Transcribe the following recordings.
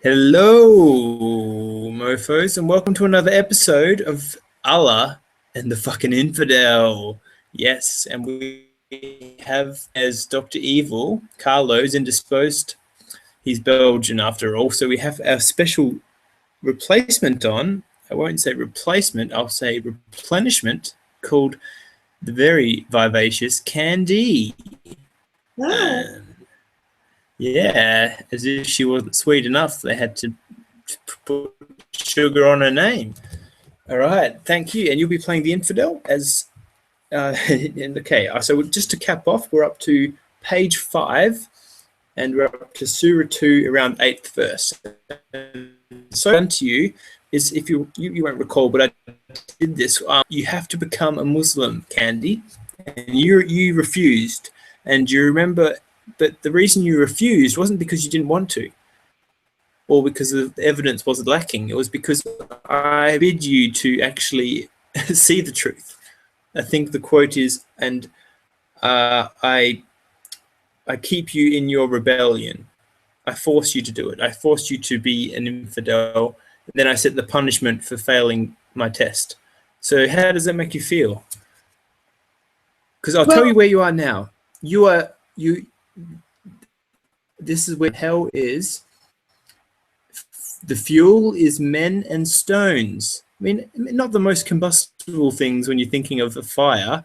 Hello, mofos, and welcome to another episode of Allah and the fucking Infidel. Yes, and we have as Dr. Evil, Carlo's indisposed. He's Belgian after all, so we have our special replacement on. I won't say replacement, I'll say replenishment, called the very vivacious Candy. Yeah, as if she wasn't sweet enough, they had to put sugar on her name. All right, thank you. And you'll be playing the Infidel as. Okay, so just to cap off, we're up to page 5, and we're up to Surah 2, around 8th verse. So, on to you is, if you won't recall, but I did this. You have to become a Muslim, Candy, and you refused, and you remember. But the reason you refused wasn't because you didn't want to, or because the evidence was lacking. It was because I bid you to actually see the truth. I think the quote is, and I keep you in your rebellion. I force you to do it. I force you to be an infidel. And then I set the punishment for failing my test. So how does that make you feel? Because I'll tell you where you are now. This is where hell is. The fuel is men and stones. I mean, not the most combustible things when you're thinking of a fire.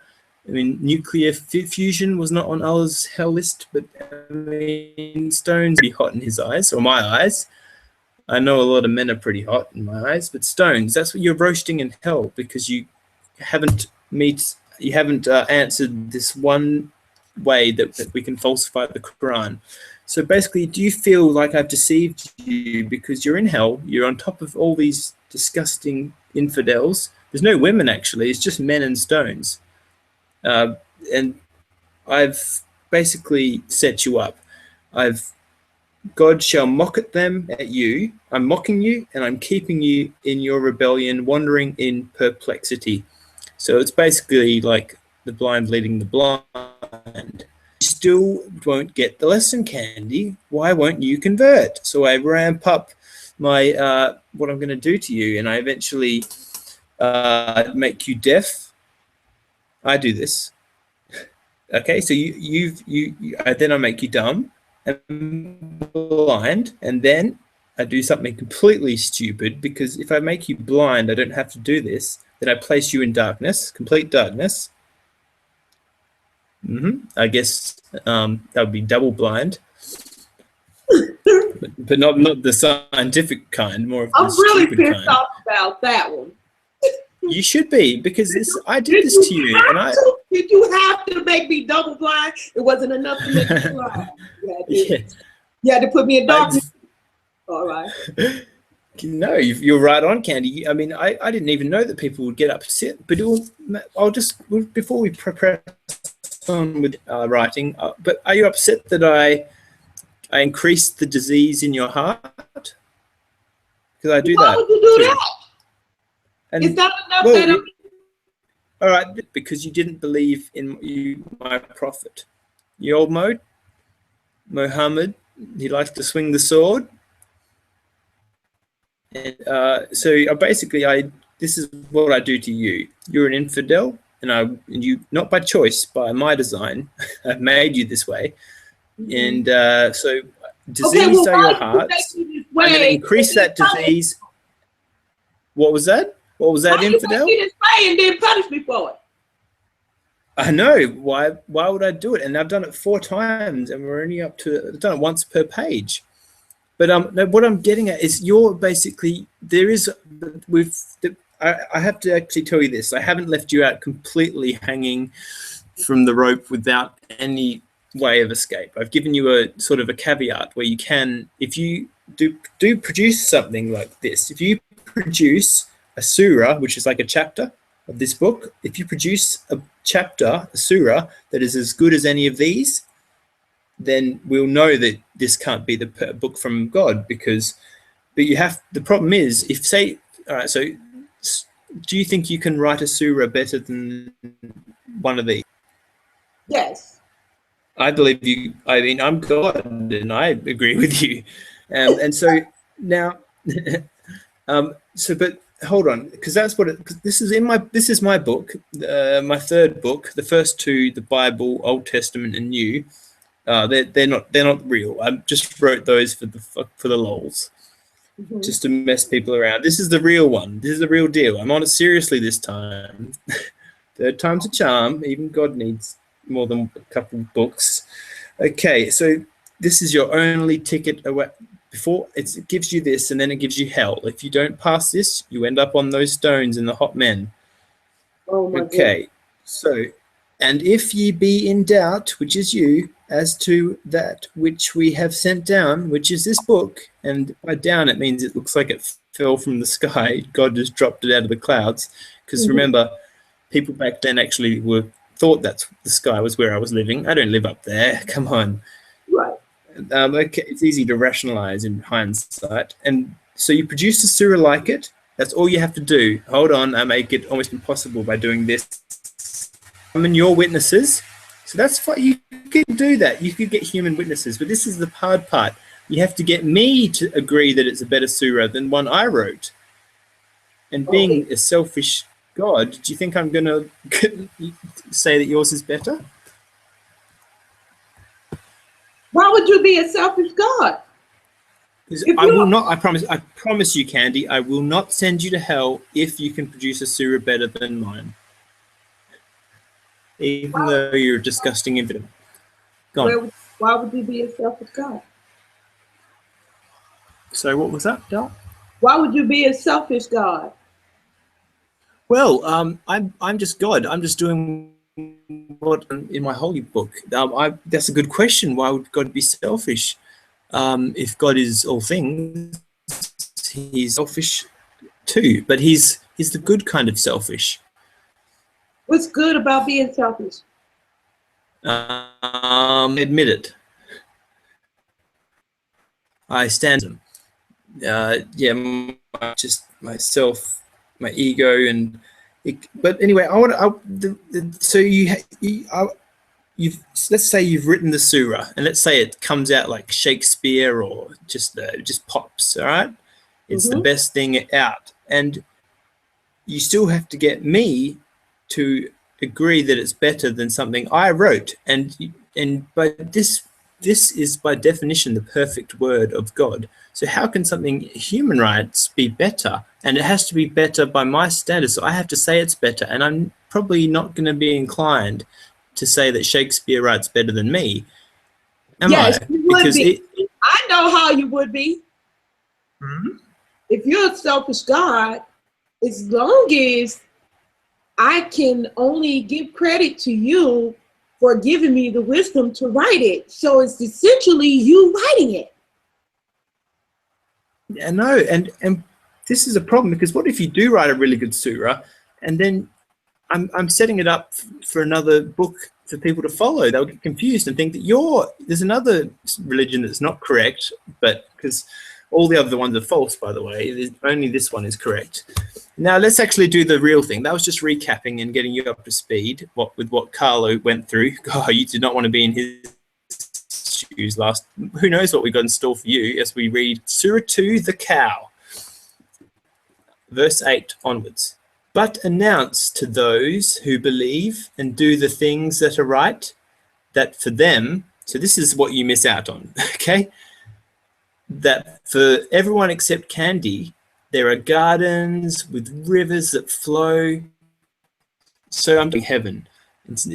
I mean, nuclear fusion was not on Allah's hell list, but I mean, stones be hot in his eyes, or my eyes. I know a lot of men are pretty hot in my eyes, but stones, that's what you're roasting in hell, because you haven't answered this one way that we can falsify the Quran. So basically, do you feel like I've deceived you because you're in hell, you're on top of all these disgusting infidels? There's no women, actually. It's just men and stones. And I've basically set you up. God shall mock at them, at you. I'm mocking you, and I'm keeping you in your rebellion, wandering in perplexity. So it's basically like the blind leading the blind. Still won't get the lesson, Candy. Why won't you convert? So I ramp up my what I'm going to do to you, and I eventually make you deaf. I do this. Okay, so then I make you dumb and blind, and then I do something completely stupid, because if I make you blind, I don't have to do this. Then I place you in darkness, complete darkness. I guess that would be double blind, but not the scientific kind, more of the stupid kind. I'm really pissed off about that one. You should be, because I did this to you, and did you have to make me double blind? It wasn't enough to make me blind. You had to put me in darkness. All right. No, you're right on, Candy. I mean, I didn't even know that people would get upset, but before we press on with writing, but are you upset that I increased the disease in your heart? Because I do that. Why would you do that? And, it's not enough all right, because you didn't believe in my prophet. You old Muhammad, he likes to swing the sword. And so basically, this is what I do to you. You're an infidel, and you, not by choice, by my design, I've made you this way. And so diseased are your hearts. I'm going to increase that disease. What was that? What was that, infidel? You just play and then punish me for it. I know. Why would I do it? And I've done it 4 times, and we're only up to, I've done it once per page. But no, what I'm getting at is you're basically, I have to actually tell you this. I haven't left you out completely hanging from the rope without any way of escape. I've given you a sort of a caveat where you can, if you do produce something like this, if you produce a surah, which is like a chapter of this book, if you produce a surah that is as good as any of these, then we'll know that this can't be the book from God, but the problem is, all right, so do you think you can write a surah better than one of these? Yes. I believe you. I mean, I'm God, and I agree with you. And so Now, but hold on, because that's what it, 'cause this is my book, my third book. The first two, the Bible, Old Testament and New, they're not real. I just wrote those for the lols, just to mess people around. This is the real one. This is the real deal. I'm on it seriously this time. Third time's a charm. Even God needs more than a couple of books. Okay, so this is your only ticket away. Before it gives you this, and then it gives you hell. If you don't pass this, you end up on those stones in the hot men. Oh my Okay, so, and if ye be in doubt, which is you, as to that which we have sent down, which is this book, and by down it means it looks like it fell from the sky. God just dropped it out of the clouds. Because remember, people back then actually thought that the sky was where I was living. I don't live up there. Come on. Right. Okay, it's easy to rationalize in hindsight. And so you produce a surah like it. That's all you have to do. Hold on, I make it almost impossible by doing this. I'm in your witnesses. So that's fine. You could do that. You could get human witnesses. But this is the hard part. You have to get me to agree that it's a better surah than one I wrote. And being a selfish God, do you think I'm going to say that yours is better? Why would you be a selfish God? Because I will not. I promise you, Candy. I will not send you to hell if you can produce a surah better than mine. Even though you're a disgusting infidel. Go on. Why would you be a selfish God? So what was that, Del? Why would you be a selfish God? Well, I'm just God. I'm just doing what in my holy book. That's a good question. Why would God be selfish? If God is all things, he's selfish too. But he's the good kind of selfish. What's good about being selfish? Admit it. I stand. Just myself, my ego, and. But anyway, I want to. So let's say you've written the surah, and let's say it comes out like Shakespeare or just pops. All right, it's the best thing out, and you still have to get me to agree that it's better than something I wrote, and but this is by definition the perfect word of God. So how can something human rights be better? And it has to be better by my standards. So I have to say it's better, and I'm probably not going to be inclined to say that Shakespeare writes better than me. Yes, you would be. I know how you would be. If you're a selfish God, as long as I can only give credit to you for giving me the wisdom to write it. So it's essentially you writing it. I know, and this is a problem, because what if you do write a really good surah, and then I'm setting it up for another book for people to follow? They'll get confused and think that there's another religion that's not correct, but because all the other ones are false, by the way. Only this one is correct. Now let's actually do the real thing. That was just recapping and getting you up to speed with what Carlo went through. God, you did not want to be in his shoes last. Who knows what we got in store for you as we read Surah 2, the cow, verse 8 onwards. But announce to those who believe and do the things that are right, that for them, so this is what you miss out on, okay? That for everyone except Candy, there are gardens with rivers that flow. So I'm doing heaven. It's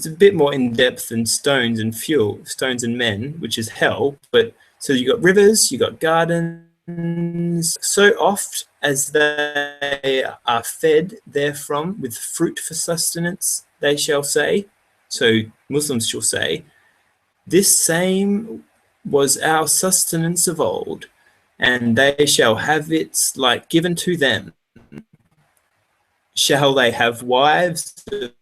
a bit more in depth than stones and men, which is hell. But so you got rivers, you got gardens. So oft as they are fed therefrom with fruit for sustenance, they shall say. So Muslims shall say, this same was our sustenance of old, and they shall have its like given to them. Shall they have wives of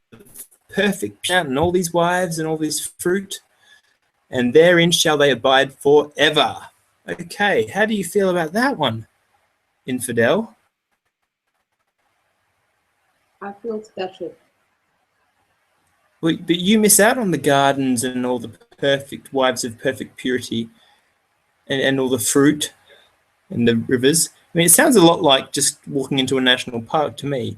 perfect, and all these wives and all this fruit, and therein shall they abide forever. Okay, how do you feel about that one, Infidel? I feel special. Well, but you miss out on the gardens and all the perfect wives of perfect purity, and all the fruit and the rivers. I mean, it sounds a lot like just walking into a national park to me,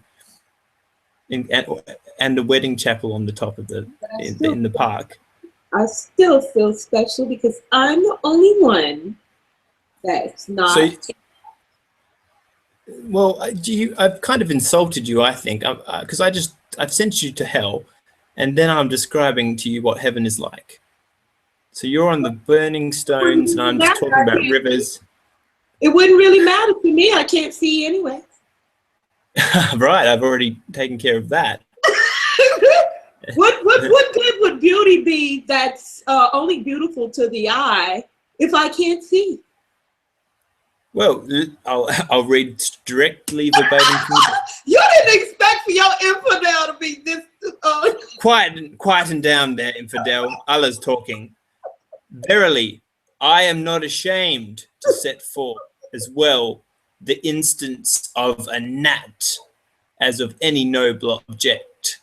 and the wedding chapel on the top of in the park. I still feel special because I'm the only one that's not. So, well, I've kind of insulted you, I think, because I've sent you to hell, and then I'm describing to you what heaven is like. So you're on the burning stones, and I'm just talking about rivers. It wouldn't really matter to me. I can't see anyway. Right, I've already taken care of that. What good would beauty be that's only beautiful to the eye if I can't see? Well, I'll read directly verbatim from you. You didn't expect for your infidel to be this. Quieten down there, infidel. Allah's talking. Verily, I am not ashamed to set forth as well the instance of a gnat as of any noble object.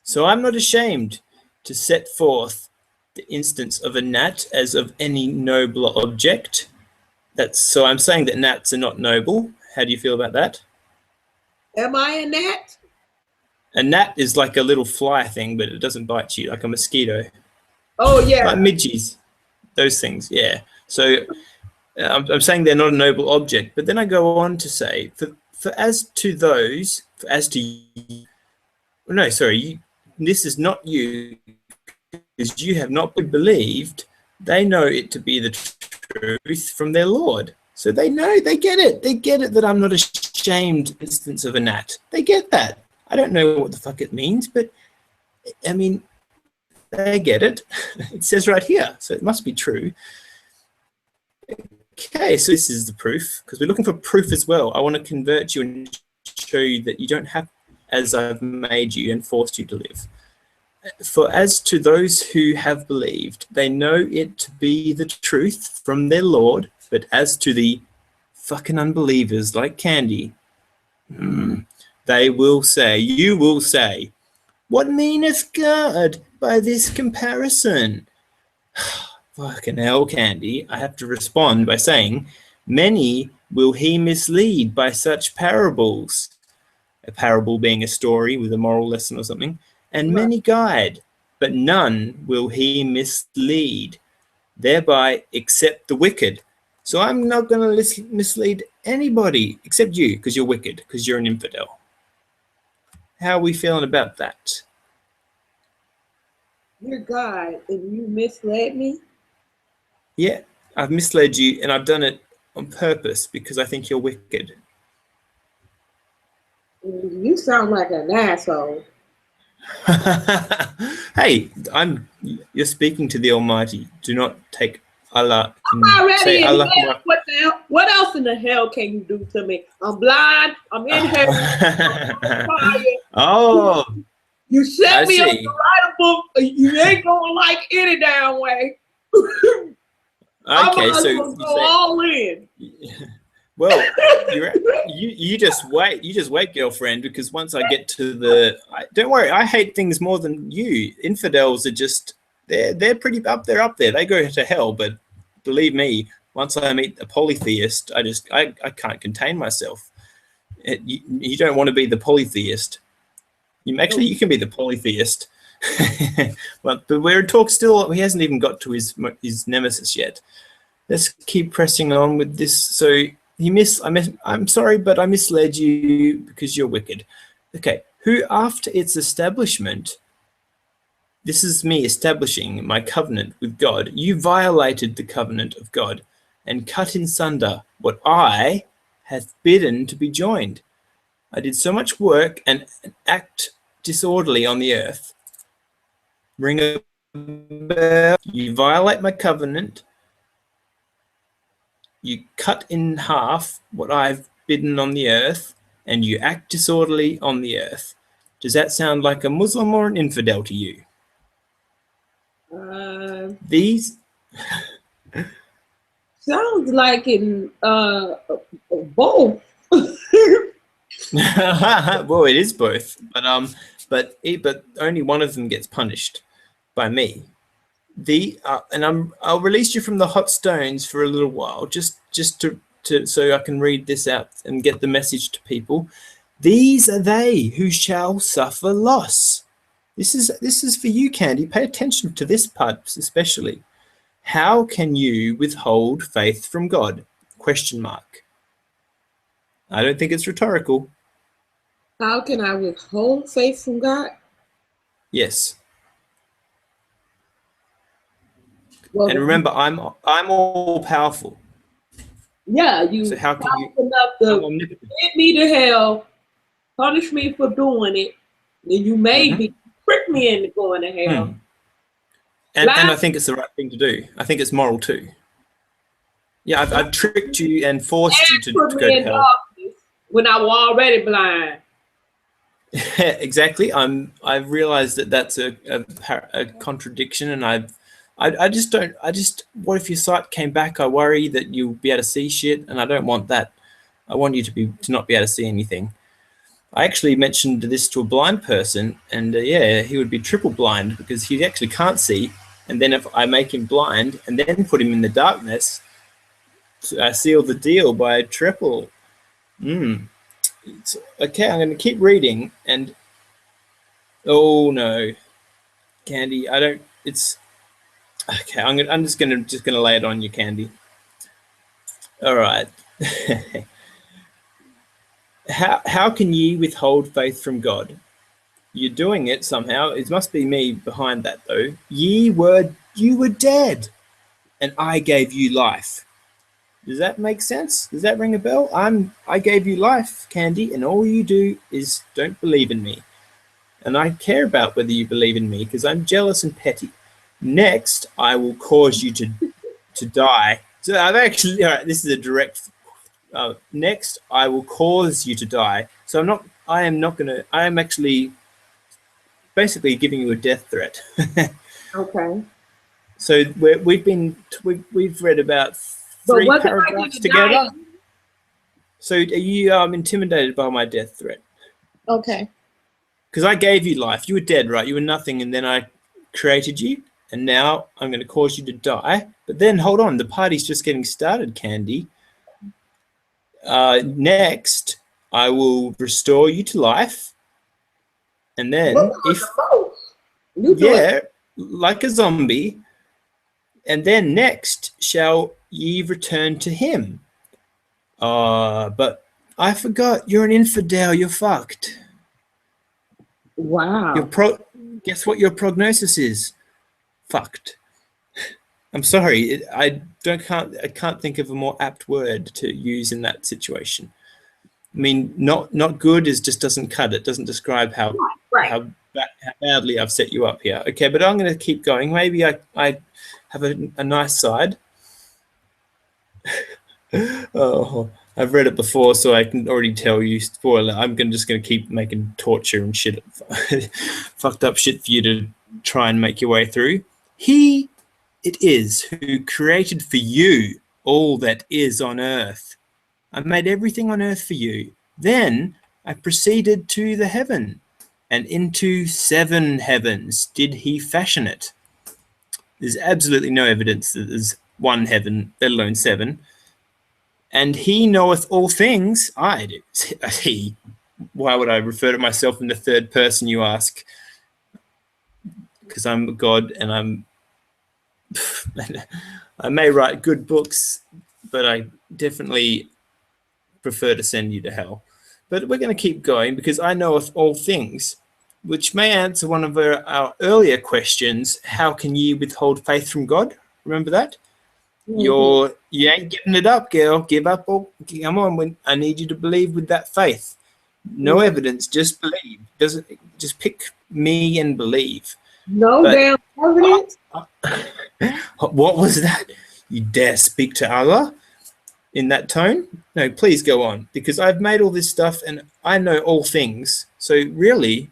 So I'm not ashamed to set forth the instance of a gnat as of any noble object. So I'm saying that gnats are not noble. How do you feel about that? Am I a gnat? A gnat is like a little fly thing, but it doesn't bite you, like a mosquito. Oh, yeah. Like midges, those things, yeah. So I'm saying they're not a noble object, but then I go on to say, this is not you, because you have not believed. They know it to be the truth from their Lord. So they know, they get it that I'm not ashamed instance of a gnat. They get that. I don't know what the fuck it means, but I mean, they get it. It says right here, so it must be true. Okay, so this is the proof, because we're looking for proof as well. I want to convert you and show you that you don't have as I've made you and forced you to live. For as to those who have believed, they know it to be the truth from their Lord, but as to the fucking unbelievers like Candy, you will say, what meaneth God by this comparison? Fucking hell, Candy. I have to respond by saying, many will he mislead by such parables. A parable being a story with a moral lesson or something. And many guide, but none will he mislead, thereby except the wicked. So I'm not going to mislead anybody except you, because you're wicked, because you're an infidel. How are we feeling about that? You're God, and you misled me? Yeah, I've misled you, and I've done it on purpose because I think you're wicked. You sound like an asshole. Hey, you're speaking to the Almighty. Do not take Allah. I'm already in hell. What the hell? What else in the hell can you do to me? I'm blind. I'm in hell. I'm on fire. Oh, you set me up to write a book. You ain't gonna like any damn way. Okay, so you go all in. Well, you just wait. You just wait, girlfriend, because once I get to don't worry, I hate things more than you. Infidels are just they're pretty up there. They go to hell, but believe me, once I meet a polytheist, I can't contain myself. You don't want to be the polytheist. You can be the polytheist. but we're talk still. He hasn't even got to his nemesis yet. Let's keep pressing on with this. So. I'm sorry, but I misled you because you're wicked. Okay, who after its establishment, this is me establishing my covenant with God, you violated the covenant of God and cut in sunder what I hath bidden to be joined. I did so much work and act disorderly on the earth. Ring a bell. You violate my covenant. You cut in half what I've bidden on the earth, and you act disorderly on the earth. Does that sound like a Muslim or an infidel to you? These sounds like in both. Well, it is both, but only one of them gets punished by me. I'll release you from the hot stones for a little while, just to so I can read this out and get the message to people. These are they who shall suffer loss. This is for you, Candy. Pay attention to this part especially. How can you withhold faith from God? Question mark. I don't think it's rhetorical. How can I withhold faith from God? Yes. Well, And remember, I'm all powerful. yeah, you So how can you? enough I'm to omnipotent. send me to hell, punish me for doing it, then you made me, trick me into going to hell. And I think it's the right thing to do. I think it's moral too. Yeah, I've tricked you and forced you to put go me to in hell. darkness when I was already blind. Exactly. I've realized that that's a contradiction, and I just don't. What if your sight came back? I worry that you'll be able to see shit, and I don't want that. I want you to not be able to see anything. I actually mentioned this to a blind person, and yeah, he would be triple blind because he actually can't see. And then if I make him blind and then put him in the darkness, I seal the deal by triple. Okay, I'm going to keep reading, and oh no, Candy, I don't. It's okay. I'm just gonna lay it on you, Candy. All right. How can ye withhold faith from God? You're doing it somehow. It must be me behind that though. You were dead, and I gave you life. Does that make sense? Does that ring a bell? I gave you life, Candy, and all you do is don't believe in me. And I care about whether you believe in me because I'm jealous and petty. Next, I will cause you to die. So I've actually, all right, this is a direct. Next, I will cause you to die. So I am actually basically giving you a death threat. Okay. So we've read about 3 paragraphs together. So are you intimidated by my death threat? Okay. Because I gave you life. You were dead, right? You were nothing, and then I created you, and now I'm going to cause you to die. But then, hold on, the party's just getting started, Candy. Next, I will restore you to life, and then like a zombie, and then next shall ye return to him. But I forgot, you're an infidel. You're fucked. Wow. Guess what your prognosis is? Fucked. I'm sorry. I can't think of a more apt word to use in that situation. I mean, not good just doesn't cut it. Doesn't describe how badly I've set you up here. Okay, but I'm going to keep going. Maybe I have a nice side. Oh, I've read it before, so I can already tell you. Spoiler: I'm just going to keep making torture and shit, fucked up shit for you to try and make your way through. He it is who created for you all that is on earth. I made everything on earth for you. Then I proceeded to the heaven, and into 7 heavens did he fashion it. There's absolutely no evidence that there's 1 heaven, let alone 7. And he knoweth all things. I do. He. Why would I refer to myself in the third person, you ask? Because I'm God, and I may write good books, but I definitely prefer to send you to hell. But we're going to keep going because I knoweth all things, which may answer one of our earlier questions. How can ye withhold faith from God? Remember that? You ain't giving it up, girl. Give up. Come on. I need you to believe with that faith. No evidence, just believe. Just pick me and believe. No damn evidence. What was that? You dare speak to Allah in that tone? No, please go on, because I've made all this stuff and I know all things. So really,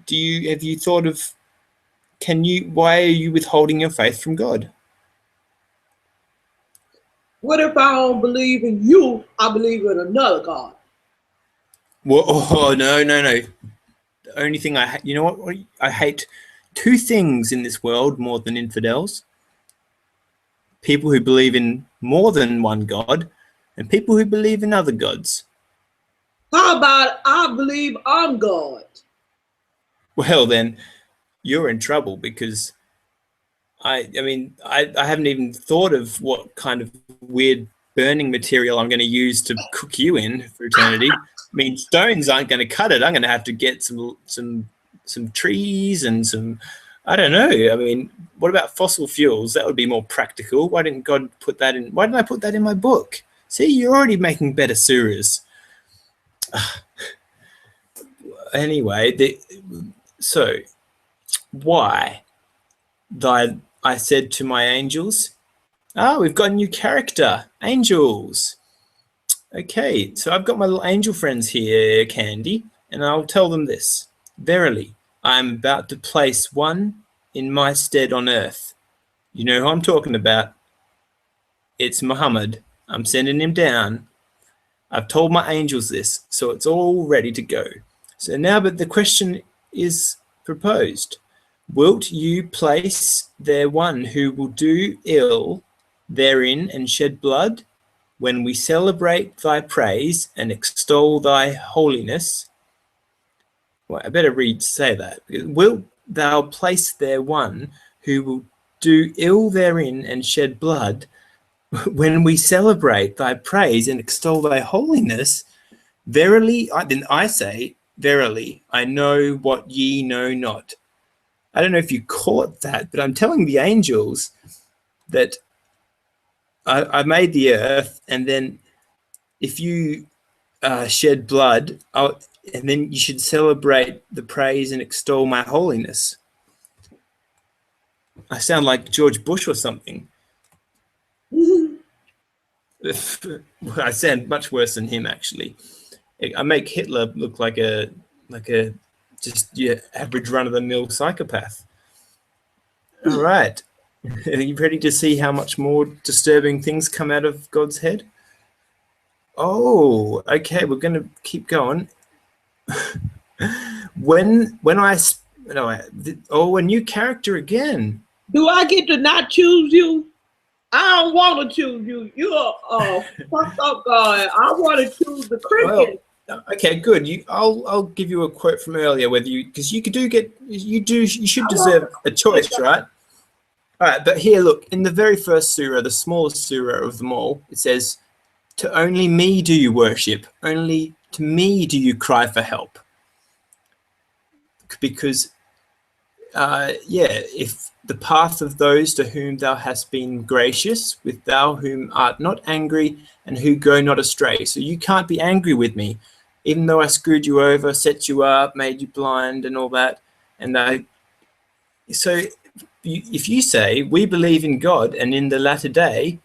have you thought of? Why are you withholding your faith from God? What if I don't believe in you? I believe in another God. Well, oh no. The only thing you know what I hate? two things in this world more than infidels: people who believe in more than one God and people who believe in other gods. How about I believe I'm God? Well, then you're in trouble, because I mean, I haven't even thought of what kind of weird burning material I'm going to use to cook you in for eternity. I mean, stones aren't going to cut it. I'm going to have to get some trees and some, I don't know. I mean, what about fossil fuels? That would be more practical. Why didn't God put that in? Why didn't I put that in my book? See, you're already making better surahs. Anyway, so why? I said to my angels, we've got a new character, angels. Okay, so I've got my little angel friends here, Candy, and I'll tell them this. Verily, I am about to place one in my stead on earth. You know who I'm talking about. It's Muhammad. I'm sending him down. I've told my angels this, so it's all ready to go. So now, but the question is proposed. Wilt you place there one who will do ill therein and shed blood, when we celebrate thy praise and extol thy holiness? Well, I better say that. Wilt thou place there one who will do ill therein and shed blood, when we celebrate thy praise and extol thy holiness? Verily, then I say, verily, I know what ye know not. I don't know if you caught that, but I'm telling the angels that I made the earth, and then if you shed blood, and then you should celebrate the praise and extol my holiness. I sound like George Bush or something. I sound much worse than him, actually. I make Hitler look like a just average run-of-the-mill psychopath. All right. Are you ready to see how much more disturbing things come out of God's head? Oh, okay. We're going to keep going. When a new character again. Do I get to not choose you? I don't want to choose you. You're a fucked up God. I want to choose the cricket. Well, okay, good. I'll give you a quote from earlier, because you should deserve a choice, right? All right, but here, look, in the very first surah, the smallest surah of them all, it says, "To only me do you worship, only to me do you cry for help." Because, if the path of those to whom thou hast been gracious, with thou whom art not angry, and who go not astray. So you can't be angry with me, even though I screwed you over, set you up, made you blind, and all that. And so if you say, we believe in God and in the latter day,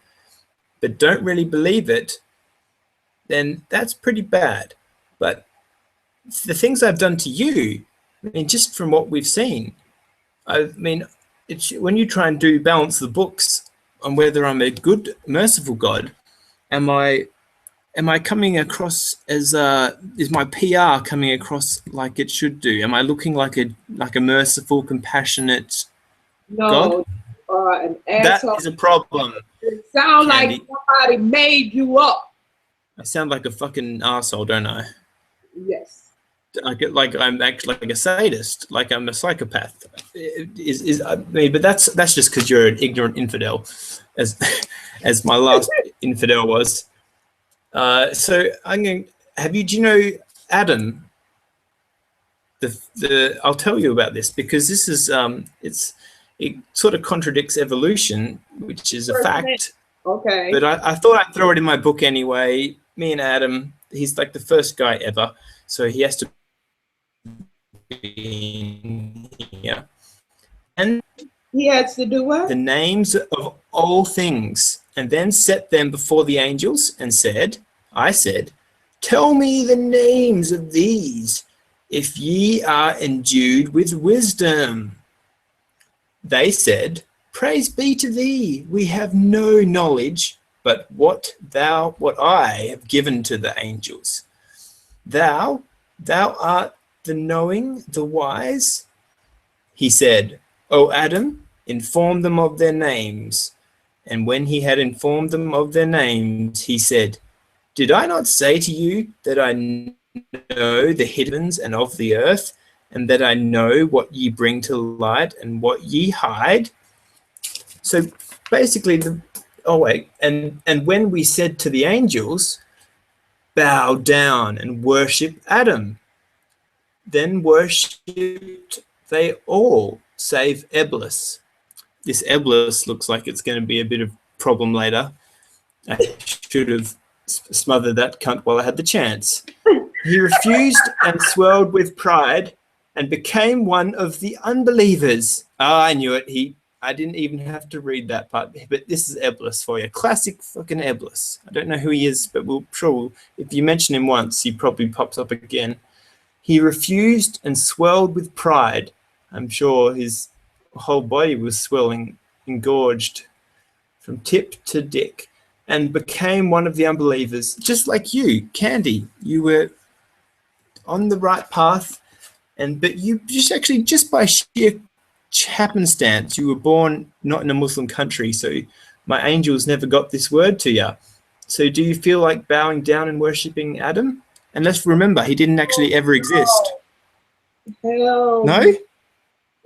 but don't really believe it, then that's pretty bad. But the things I've done to you, I mean, just from what we've seen, I mean, when you try and balance the books on whether I'm a good, merciful God, am I coming across as is my PR coming across like it should do? Am I looking like a merciful, compassionate God? An asshole. That is a problem. It sounds like somebody made you up. I sound like a fucking asshole, don't I? Yes. Like I'm actually like a sadist, like I'm a psychopath. But that's just because you're an ignorant infidel, as my last infidel was. So I'm going. Do you know Adam? I'll tell you about this, because this is it sort of contradicts evolution, which is a fact. Okay. But I thought I'd throw it in my book anyway. Me and Adam, he's like the first guy ever, so he has to be in here. And he has to do what? The names of all things, and then set them before the angels, and I said, tell me the names of these, if ye are endued with wisdom. They said, praise be to thee, we have no knowledge but what I have given to the angels. Thou art the knowing, the wise. he said, O Adam, inform them of their names. And when he had informed them of their names, he said, Did I not say to you that I know the heavens and of the earth, and that I know what ye bring to light and what ye hide? So basically, and when we said to the angels, bow down and worship Adam, then worshipped they all, save Eblis. This Eblis looks like it's going to be a bit of problem later. I should have smothered that cunt while I had the chance. He refused and swelled with pride and became one of the unbelievers. I knew it. I didn't even have to read that part, but this is Eblis for you. Classic fucking Eblis. I don't know who he is, but if you mention him once, he probably pops up again. He refused and swelled with pride. I'm sure his whole body was swelling, engorged from tip to dick, and became one of the unbelievers, just like you, Candy. You were on the right path, but you just by sheer happenstance, you were born not in a Muslim country, so my angels never got this word to you. So do you feel like bowing down and worshipping Adam? And let's remember, he didn't actually ever exist. Hell. No?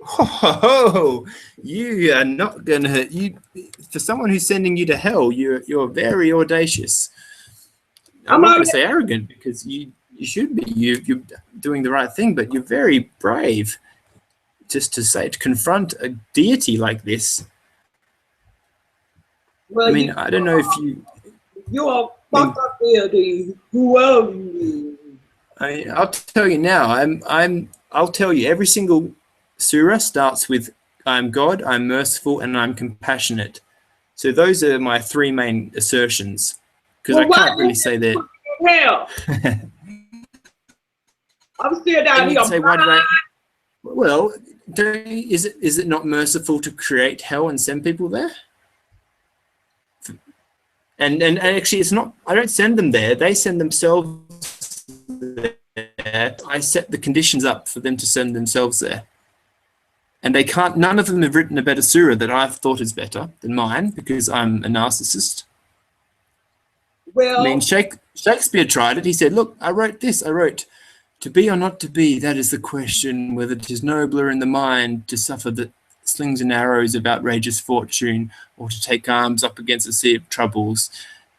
Oh, you are not going to... For someone who's sending you to hell, you're very audacious. I'm not going to say arrogant, because you should be. You're doing the right thing, but you're very brave just to confront a deity like this. Well, I mean, I don't know if you... You are fucked up there, dude. Who are you? I'll tell you now. I'll tell you, every single surah starts with I'm God, I'm merciful, and I'm compassionate. So those are my three main assertions, because I can't really say that. Hell, I'm still down here. Say, why did I? Well, is it not merciful to create hell and send people there? And actually, it's not. I don't send them there. They send themselves there. I set the conditions up for them to send themselves there. And they can't. None of them have written a better surah that I've thought is better than mine, because I'm a narcissist. Well, I mean, Shakespeare tried it. He said, "Look, I wrote this. I wrote, to be or not to be. That is the question. Whether it is nobler in the mind to suffer the slings and arrows of outrageous fortune, or to take arms up against a sea of troubles,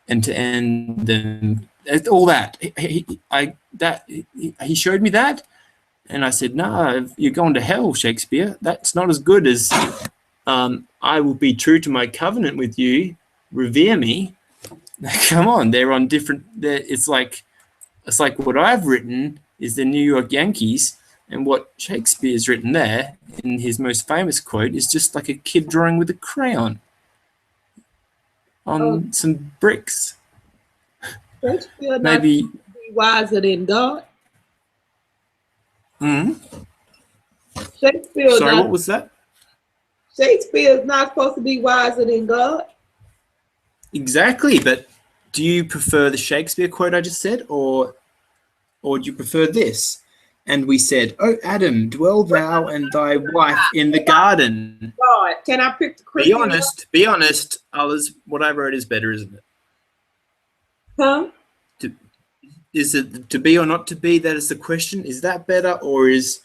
and to end them." All that. He showed me that, and I said, "No, you're going to hell, Shakespeare. That's not as good as I will be true to my covenant with you. Revere me." Come on, they're on different. It's like what I've written is the New York Yankees, and what Shakespeare's written there in his most famous quote is just like a kid drawing with a crayon on some bricks. Shakespeare Maybe not be wiser than God. Shakespeare. Sorry, what was that? Shakespeare is not supposed to be wiser than God. Exactly, but do you prefer the Shakespeare quote I just said, or do you prefer this? And we said, "Oh, Adam, dwell thou and thy wife in the garden." God, can I pick the Christian? Be honest, Allah's, what I wrote is better, isn't it? Huh? Is it to be or not to be? That is the question. Is that better, or is,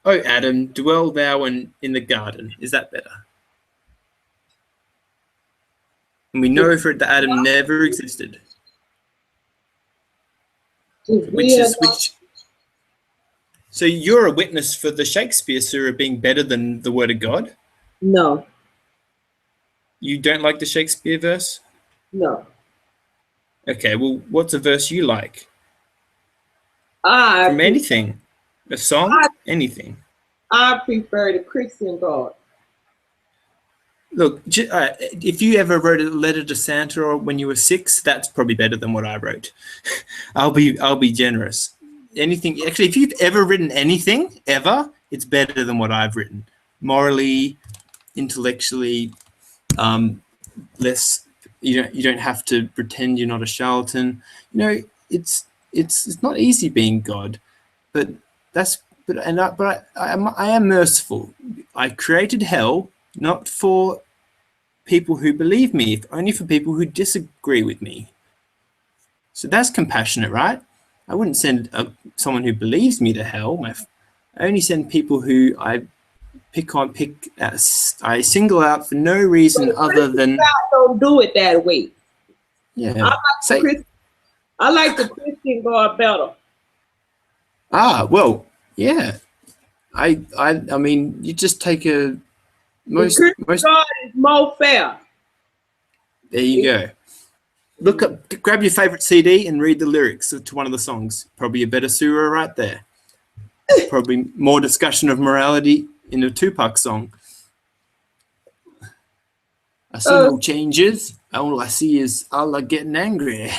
"Oh, Adam, dwell thou in the garden"? Is that better? And we know for it that Adam never existed. So you're a witness for the Shakespeare surah being better than the word of God? No. You don't like the Shakespeare verse? No. Okay, well, what's a verse you like? From anything. A song? Anything. I prefer the Christian God. Look, if you ever wrote a letter to Santa or when you were 6, that's probably better than what I wrote. I'll be generous. Anything, actually, if you've ever written anything ever, it's better than what I've written. Morally, intellectually, less. You don't have to pretend you're not a charlatan. It's not easy being God, but I am merciful. I created hell not for people who believe me, only for people who disagree with me. So that's compassionate, right? I wouldn't send someone who believes me to hell. I only send people who I I single out for no reason other than. God don't do it that way. Yeah. I like the Christian God better. Well, yeah. I mean, you just take a most. God is more fair. There you go. Look up, grab your favorite CD and read the lyrics to one of the songs. Probably a better surah right there. Probably more discussion of morality in a Tupac song. I see no changes. All I see is Allah getting angry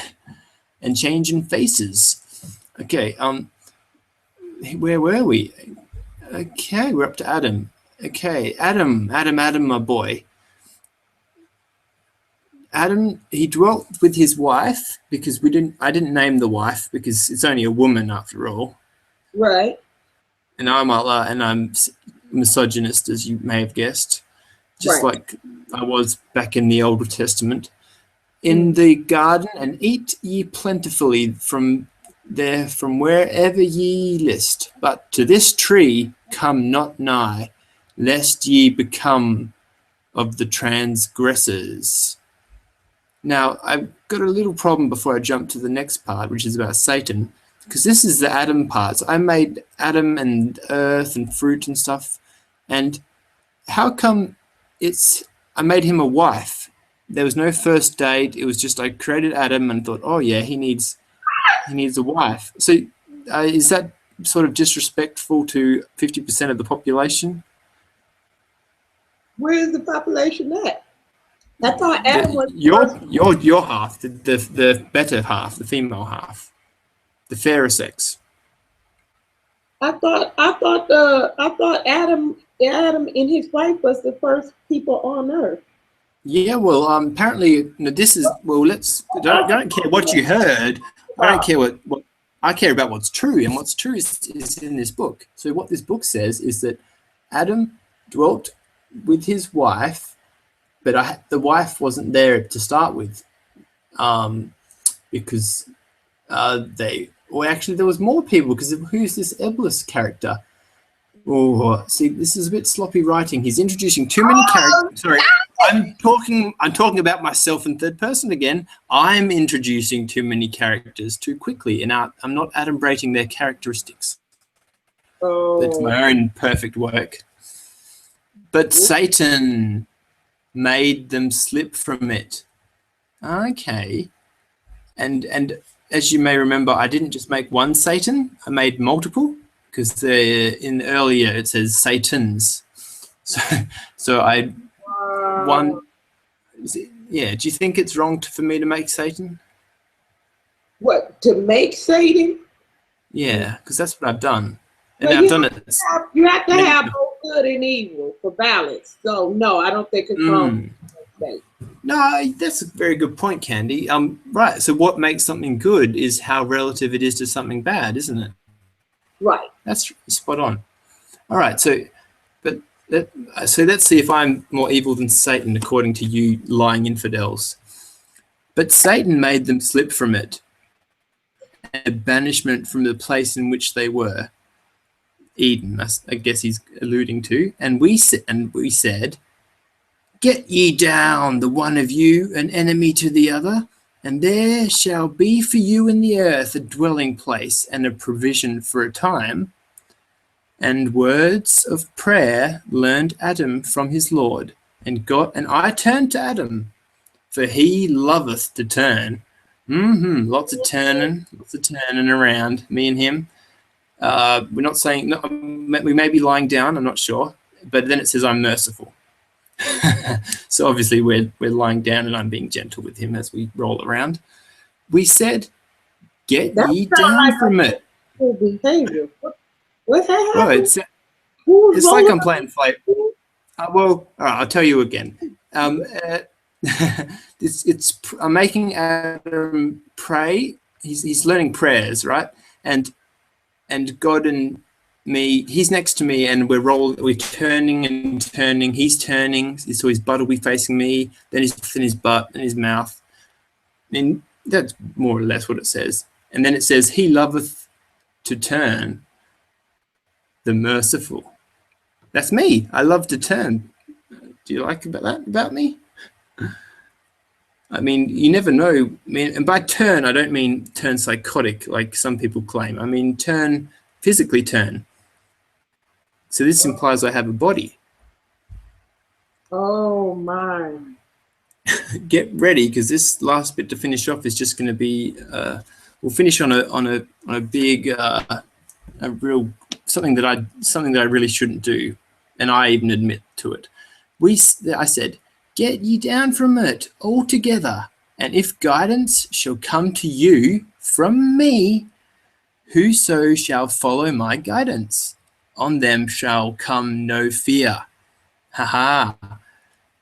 and changing faces. Okay, where were we? Okay, we're up to Adam. Okay, Adam, my boy. Adam, he dwelt with his wife because I didn't name the wife because it's only a woman after all. Right. And I'm Allah and I'm misogynist, as you may have guessed, just like I was back in the Old Testament. In the garden, and eat ye plentifully from wherever ye list, but to this tree come not nigh, lest ye become of the transgressors. Now, I've got a little problem before I jump to the next part, which is about Satan, because this is the Adam part. So I made Adam and earth and fruit and stuff, and how come I made him a wife? There was no first date. It was just I created Adam and thought, oh yeah, he needs a wife. So is that sort of disrespectful to 50% of the population? Where is the population at? I thought Adam was your half, the better half, the female half, the fairer sex. I thought Adam and his wife was the first people on earth. Yeah, well, apparently this is don't care what you heard. I don't care what I care about what's true, and what's true is in this book. So what this book says is that Adam dwelt with his wife, but the wife wasn't there to start with, because actually there was more people, because who's this Eblis character? Oh, see, this is a bit sloppy writing. He's introducing too many characters. Sorry, I'm talking about myself in third person again. I'm introducing too many characters too quickly, and I'm not adumbrating their characteristics. That's my own perfect work. But Satan made them slip from it. Okay. And as you may remember, I didn't just make one Satan. I made multiple, because in earlier it says Satans. So I one. Yeah. Do you think it's wrong for me to make Satan? What, to make Satan? Yeah, because that's what I've done. And well, I've done it. You have to have both good and evil for balance. So no, I don't think it's wrong. No, that's a very good point, Candy. Right. So what makes something good is how relative it is to something bad, isn't it? Right. That's spot on. All right. So let's see if I'm more evil than Satan, according to you lying infidels. But Satan made them slip from it, a banishment from the place in which they were, Eden. I guess he's alluding to. And we said, get ye down, the one of you, an enemy to the other, and there shall be for you in the earth a dwelling place and a provision for a time. And words of prayer learned Adam from his Lord, and I turned to Adam, for he loveth to turn. Lots of turning around, me and him. We're not saying, no, we may be lying down, I'm not sure, but then it says I'm merciful. So obviously we're lying down and I'm being gentle with him as we roll around. We said, get ye down from it. Behavior. What's that Well, it's like I'm playing flavor. Well, all right, I'll tell you again. I'm making Adam pray. He's learning prayers, right? And God and me. He's next to me, and we're turning and turning. He's turning, so his butt will be facing me. Then his butt and his mouth. And that's more or less what it says. And then it says, "He loveth to turn, the merciful." That's me. I love to turn. Do you like that about me? I mean, you never know. I mean, and by turn, I don't mean turn psychotic like some people claim. I mean physically turn. So this implies I have a body. Oh my. Get ready, because this last bit to finish off is just going to be. We'll finish on a big, a real something that I really shouldn't do, and I even admit to it. I said, "Get ye down from it altogether, and if guidance shall come to you from me, whoso shall follow my guidance, on them shall come no fear." Ha.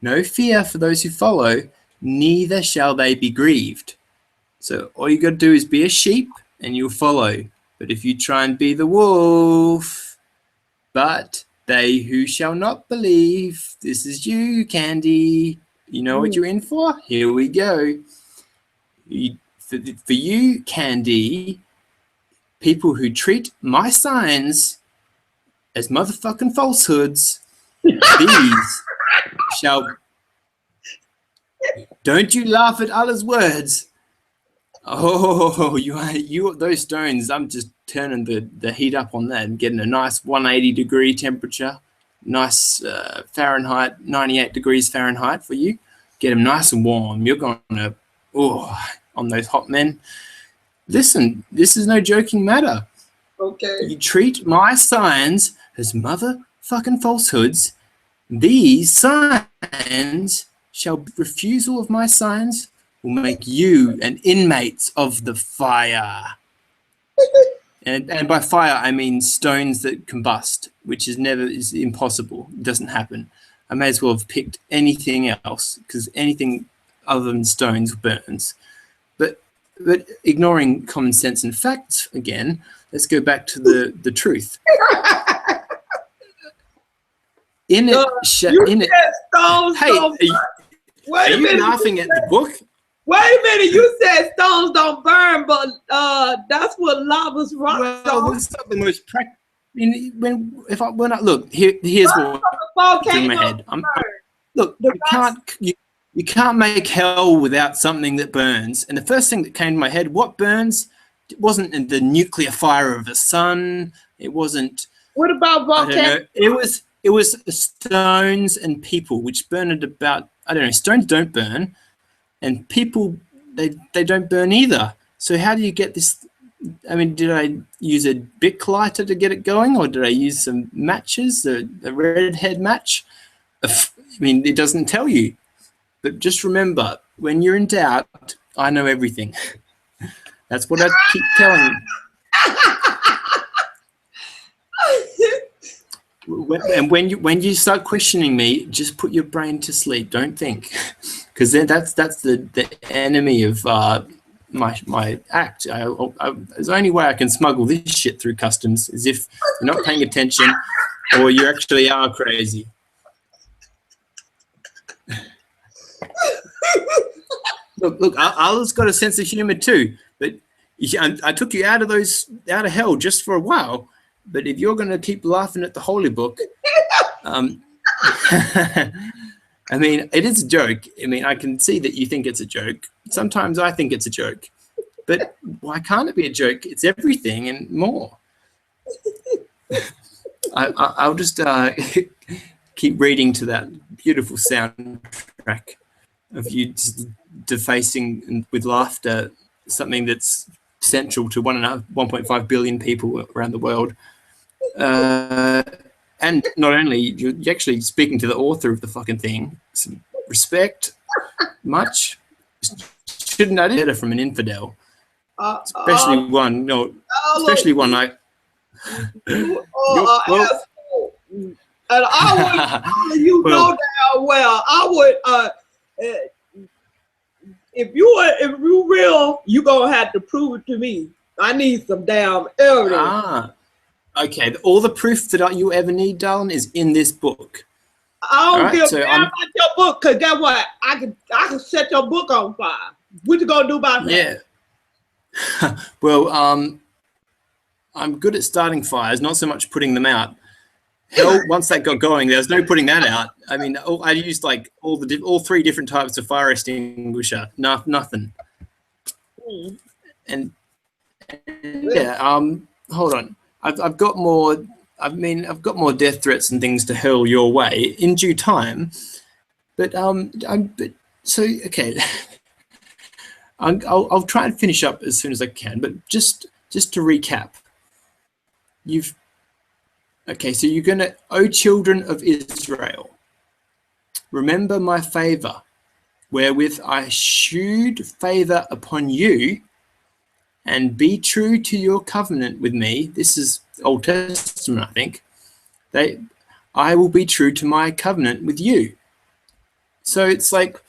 No fear for those who follow, neither shall they be grieved. So all you got to do is be a sheep and you'll follow. But if you try and be the wolf, but they who shall not believe, this is you, Candy. You know what you're in for? Here we go. For you, Candy, people who treat my signs as motherfucking falsehoods, these shall. Don't you laugh at Allah's words. Oh, you those stones. I'm just turning the heat up on that and getting a nice 180 degree temperature, nice Fahrenheit, 98 degrees Fahrenheit for you. Get them nice and warm. You're gonna on those hot men. Listen, this is no joking matter. Okay. You treat my signs as motherfucking falsehoods. These signs refusal of my signs will make you an inmate of the fire. and by fire, I mean stones that combust, which is impossible. It doesn't happen. I may as well have picked anything else, because anything other than stones burns. But ignoring common sense and facts again, let's go back to the truth. In it, stones. Hey, are you laughing at the book? Wait a minute, you said stones don't burn, but that's what lava's rock. Well, it's not the most practical. When I look, here's what's in my head. Look, you can't make hell without something that burns. And the first thing that came to my head, what burns? It wasn't the nuclear fire of the sun. It wasn't. What about volcanoes? It was stones and people, which burn at about, I don't know, stones don't burn, and people, they don't burn either. So how do you get this? I mean, did I use a Bic lighter to get it going, or did I use some matches, a redhead match? I mean, it doesn't tell you. But just remember, when you're in doubt, I know everything. That's what I keep telling you. And when you start questioning me, just put your brain to sleep. Don't think, because then that's the enemy of my act. There's only way I can smuggle this shit through customs is if you're not paying attention, or you actually are crazy. Look, Allah's got a sense of humor too. But I took you out of hell just for a while. But if you're going to keep laughing at the holy book, I mean, it is a joke. I mean, I can see that you think it's a joke. Sometimes I think it's a joke. But why can't it be a joke? It's everything and more. I'll just keep reading to that beautiful soundtrack of you just defacing with laughter something that's central to 1.5 billion people around the world. And not only, you're actually speaking to the author of the fucking thing. Some respect, much. Shouldn't I get it from an infidel? Especially one I... You are asshole. And I would you know damn well. I would if you real, you gonna have to prove it to me. I need some damn evidence. Okay, all the proof that you ever need, darling, is in this book. I don't Right, give so a damn about your book, cause guess what? I can set your book on fire. What you gonna do about that? Yeah. Well, I'm good at starting fires, not so much putting them out. Hell, once that got going, there was no putting that out. I mean, I used like all three different types of fire extinguisher. Nothing. Mm. And yeah, hold on. I've got more. I mean, I've got more death threats and things to hurl your way in due time. But so okay. I'll try and finish up as soon as I can. But just to recap, so you're gonna, O children of Israel, remember my favor, wherewith I shewed favor upon you, and be true to your covenant with me. This is Old Testament, I think. I will be true to my covenant with you. So it's like,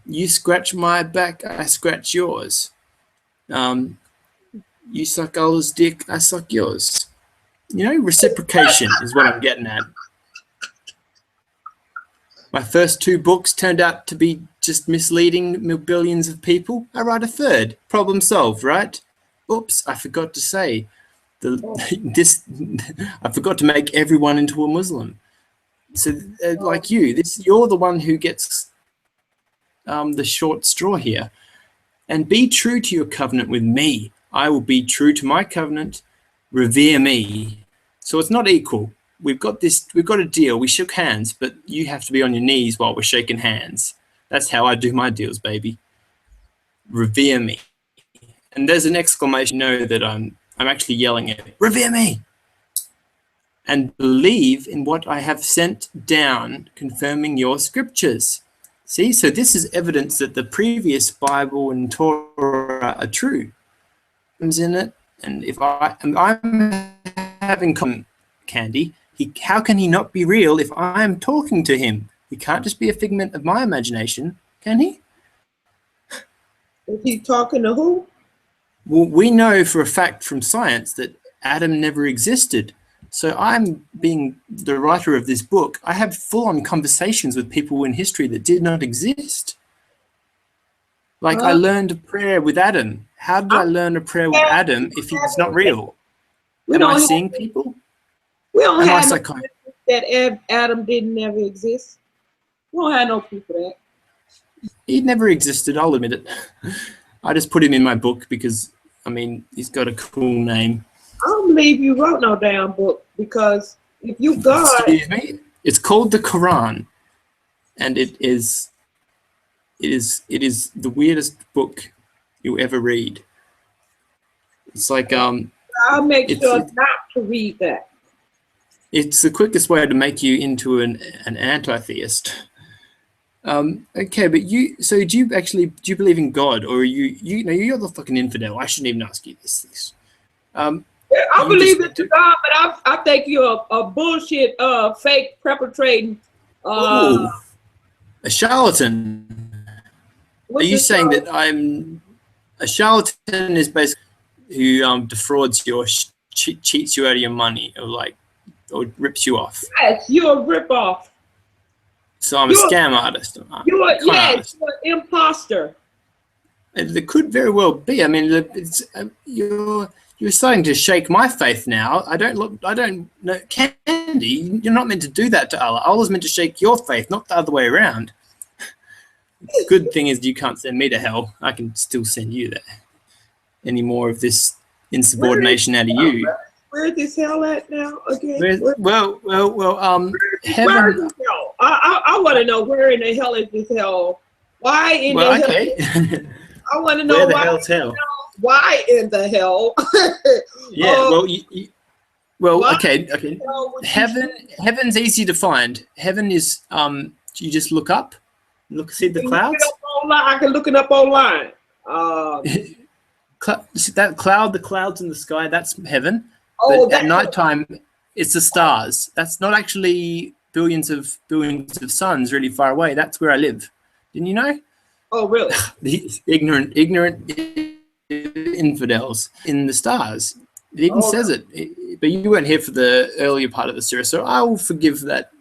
you scratch my back, I scratch yours. You suck Allah's dick, I suck yours. You know, reciprocation is what I'm getting at. My first two books turned out to be just misleading billions of people. I write a third. Problem solved, right? Oops, I forgot to say. I forgot to make everyone into a Muslim. So, like you're the one who gets the short straw here. And be true to your covenant with me. I will be true to my covenant. Revere me. So it's not equal. We've got a deal. We shook hands, but you have to be on your knees while we're shaking hands. That's how I do my deals, baby. Revere me. And there's an exclamation, that I'm actually yelling at it. Revere me. And believe in what I have sent down, confirming your scriptures. See, so this is evidence that the previous Bible and Torah are true. In it, and if I'm having Candy, how can he not be real if I'm talking to him? He can't just be a figment of my imagination, can he? Is he talking to who? Well, we know for a fact from science that Adam never existed. So I'm being the writer of this book. I have full-on conversations with people in history that did not exist. Like I learned a prayer with Adam. How did I learn a prayer with Adam if he's not real? Am I seeing people? We don't have no proof that Adam didn't never exist. We don't have no proof of that. He never existed, I'll admit it. I just put him in my book because, I mean, he's got a cool name. I don't believe you wrote no damn book, because if you God... Excuse me? It's called the Koran, and it is the weirdest book you ever read. It's like I'll make sure not to read that. It's the quickest way to make you into an anti-theist. Okay, but so do you believe in God, or you're the fucking infidel? I shouldn't even ask you this. I believe in God, but I think you're a bullshit, fake perpetrating. A charlatan. Are you saying that I'm a charlatan? Is basically who defrauds you or cheats you out of your money, or rips you off. Yes, you're a ripoff. So I'm a scam artist. You're an imposter. It could very well be. I mean, you're starting to shake my faith now. I don't know, Candy. You're not meant to do that to Allah. Allah's meant to shake your faith, not the other way around. The good thing is you can't send me to hell. I can still send you there. Any more of this insubordination out of you? Where's this hell at now again? Heaven. I want to know, where in the hell is this hell? Why in the hell? Okay. I want to know where the hell's hell? Why in the hell? Yeah. Okay. Heaven's easy to find. Heaven is you just look up, see the clouds. I can look it up online. That cloud, the clouds in the sky, that's heaven. But at nighttime, it's the stars. That's not actually billions of suns really far away. That's where I live. Didn't you know? Oh, really? These ignorant infidels in the stars. It even says it. but you weren't here for the earlier part of the series, so I will forgive that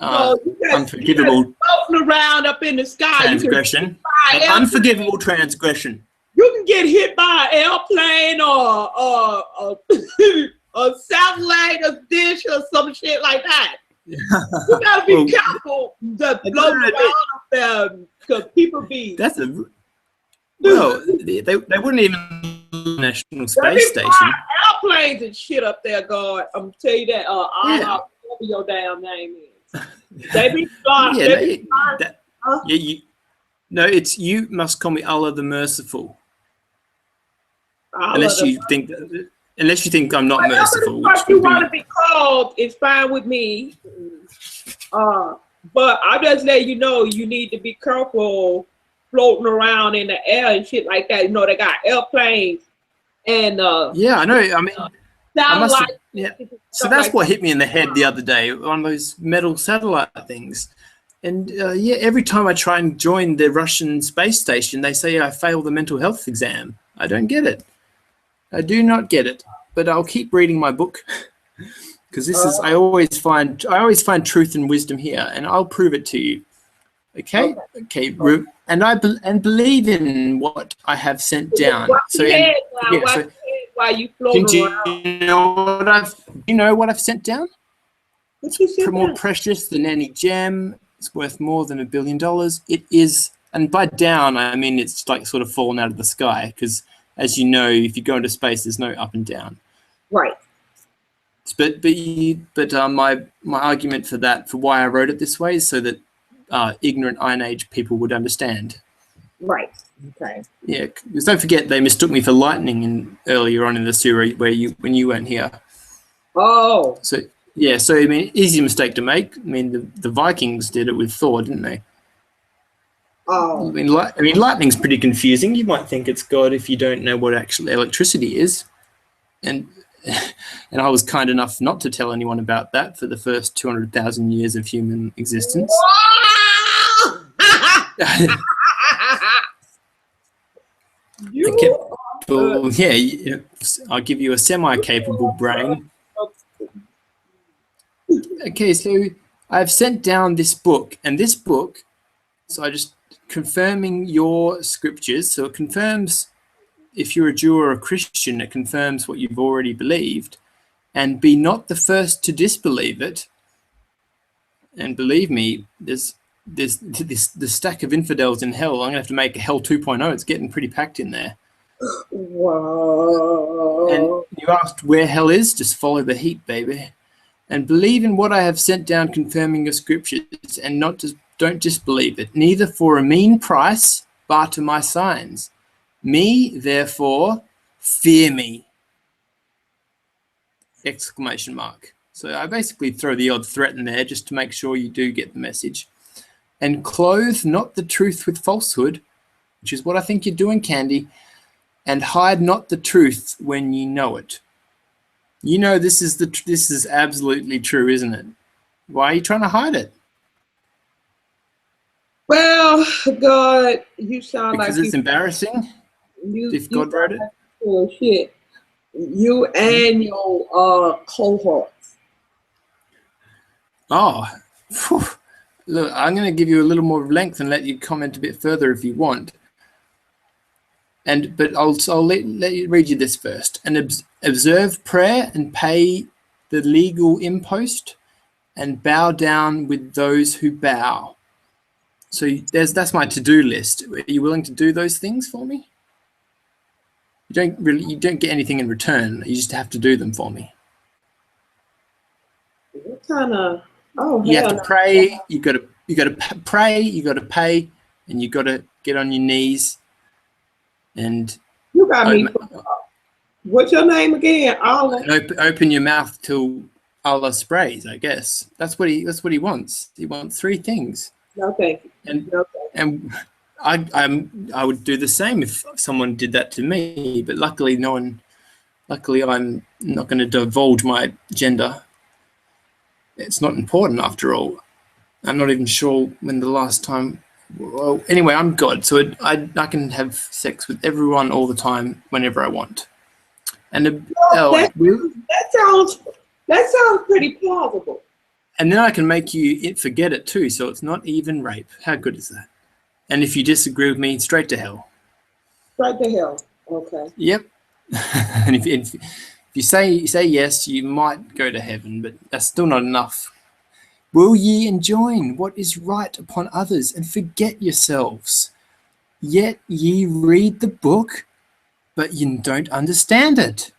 No, you unforgivable floating around up in the sky. transgression. Unforgivable transgression. You can get hit by an airplane or a satellite, a dish, or some shit like that. You gotta be careful to float around up there because people be. That's a well. They wouldn't even National Space Station. Airplanes and shit up there, God. I'm tell you that. Whatever your damn name is. They be flying. No, it's you must call me Allah the Merciful. Unless you think I'm not merciful. What you want to be called is fine with me. But I just let you know you need to be careful floating around in the air and shit like that. You know they got airplanes and yeah, I know. I mean, so that's what hit me in the head the other day. One of those metal satellite things. And every time I try and join the Russian space station, they say I failed the mental health exam. I don't get it. I do not get it. But I'll keep reading my book because this is. I always find truth and wisdom here, and I'll prove it to you. Okay. And believe in what I have sent down. Why you floating around? You know what I've sent down? It's more precious than any gem. It's worth more than $1 billion. It is, and by down I mean it's like sort of fallen out of the sky because, as you know, if you go into space, there's no up and down. Right. But my argument for that, for why I wrote it this way, is so that ignorant Iron Age people would understand. Right. Okay. Yeah, because don't forget they mistook me for lightning earlier on in the series when you weren't here. Oh. So yeah, so I mean, easy mistake to make. I mean, the Vikings did it with Thor, didn't they? Oh. I mean, lightning's pretty confusing. You might think it's God if you don't know what actual electricity is, and I was kind enough not to tell anyone about that for the first 200,000 years of human existence. I'll give you a semi-capable brain. Okay, so I've sent down this book, and this book, so I just confirming your scriptures, so it confirms if you're a Jew or a Christian, it confirms what you've already believed, and be not the first to disbelieve it. And believe me, there's the stack of infidels in hell. I'm gonna have to make a hell 2.0. It's getting pretty packed in there. Whoa. And you asked where hell is? Just follow the heat, baby. And believe in what I have sent down, confirming your scriptures, and don't disbelieve it, neither for a mean price, barter my signs. Me, therefore, fear me! Exclamation mark. So I basically throw the odd threat in there just to make sure you do get the message. And clothe not the truth with falsehood, which is what I think you're doing, Candy, and hide not the truth when you know it. You know this is absolutely true, isn't it? Why are you trying to hide it? Well, God, you sound because like it's embarrassing. If God wrote it. Oh shit! You and your cohorts. Oh, whew. Look, I'm going to give you a little more length and let you comment a bit further if you want. But I'll let you read you this first. And observe prayer and pay the legal impost, and bow down with those who bow. So that's my to-do list. Are you willing to do those things for me? You don't get anything in return. You just have to do them for me. What kind of? You have to pray. You got to pray. You got to pay, and you got to get on your knees. And you got me. What's your name again? Allah. Open your mouth till Allah sprays. I guess that's what he wants. He wants three things. No thank you. And I would do the same if someone did that to me. But luckily, no one. Luckily, I'm not going to divulge my gender. It's not important after all. I'm not even sure when the last time. Well, anyway, I'm God, so I can have sex with everyone all the time, whenever I want. And that sounds pretty plausible. And then I can make you forget it too, so it's not even rape. How good is that? And if you disagree with me, straight to hell. Straight to hell. Okay. Yep. And if you say yes, you might go to heaven, but that's still not enough. Will ye enjoin what is right upon others and forget yourselves? Yet ye read the book, but you don't understand it.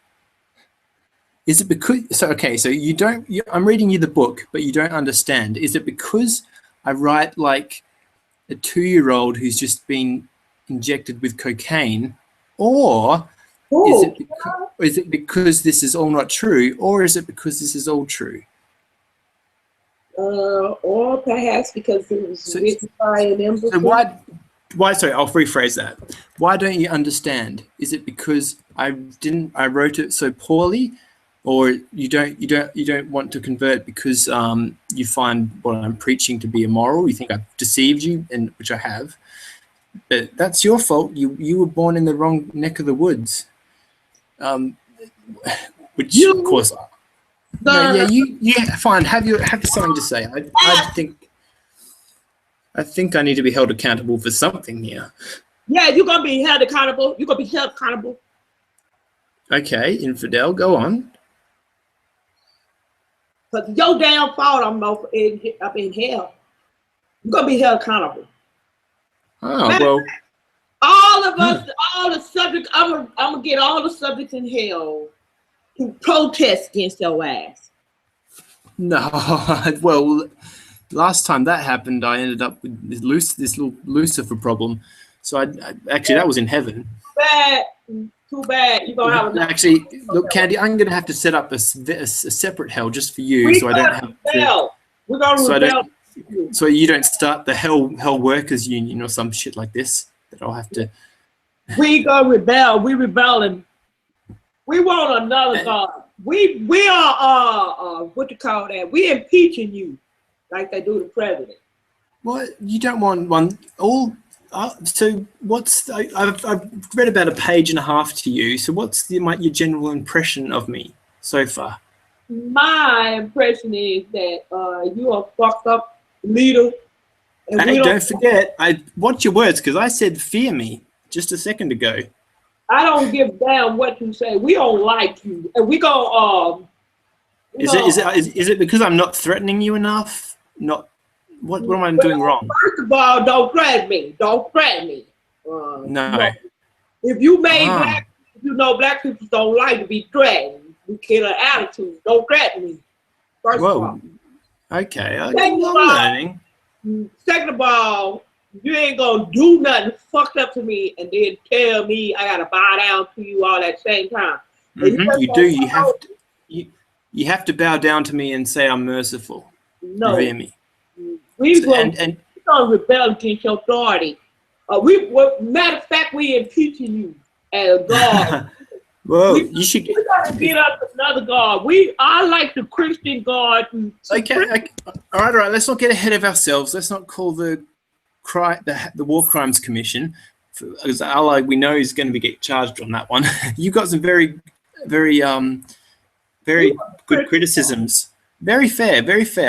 Is it because so you don't? I'm reading you the book, but you don't understand. Is it because I write like a 2-year-old who's just been injected with cocaine, or is it because this is all not true, or is it because this is all true? Or perhaps because it was written by an embassy. So why? Sorry, I'll rephrase that. Why don't you understand? Is it because I wrote it so poorly, or you don't want to convert because you find what I'm preaching to be immoral? You think I've deceived you, and which I have. But that's your fault. You were born in the wrong neck of the woods. Which of course. Fine. Have something to say. I think I need to be held accountable for something here. Yeah, you're gonna be held accountable. You're gonna be held accountable. Okay, infidel, go on. Because your damn fault, I'm up in hell. You're gonna be held accountable. Oh well. All of us, all the subjects. I'm gonna get all the subjects in hell to protest against your ass. No, well, last time that happened, I ended up with this little Lucifer problem. So I actually that was in heaven. Too bad. You're gonna have actually look, Candy. I'm gonna have to set up a separate hell just for you, so I don't have to. We're gonna rebel. So you don't start the hell workers union or some shit like this that I'll have to. We gonna rebel. We rebelling. We want another God. We are what you call that? We impeaching you like they do the president. Well, you don't want one all. So what's I've read about a page and a half to you. So what's your general impression of me so far? My impression is that you are fucked up leader. And hey, don't forget, I watch your words because I said fear me just a second ago. I don't give a damn what you say. We don't like you, and we go. Is it because I'm not threatening you enough? Not. What am I doing wrong? First of all, don't threaten me. Don't threaten me. No. If you made black people don't like to be threatened. We kill an attitude. Don't threaten me. First of all. Okay. I'm learning. Second of all, you ain't gonna do nothing fucked up to me and then tell me I gotta bow down to you all at the same time. You do. You have to bow down to me and say I'm merciful. No. Revere me. We're gonna rebel against your authority. Matter of fact, we impeaching you as God. Well, you should. We gotta get up another God. I like the Christian God. Okay. All right. Let's not get ahead of ourselves. Let's not call the War Crimes Commission, because we know is going to get charged on that one. You got some very good criticisms. Very fair,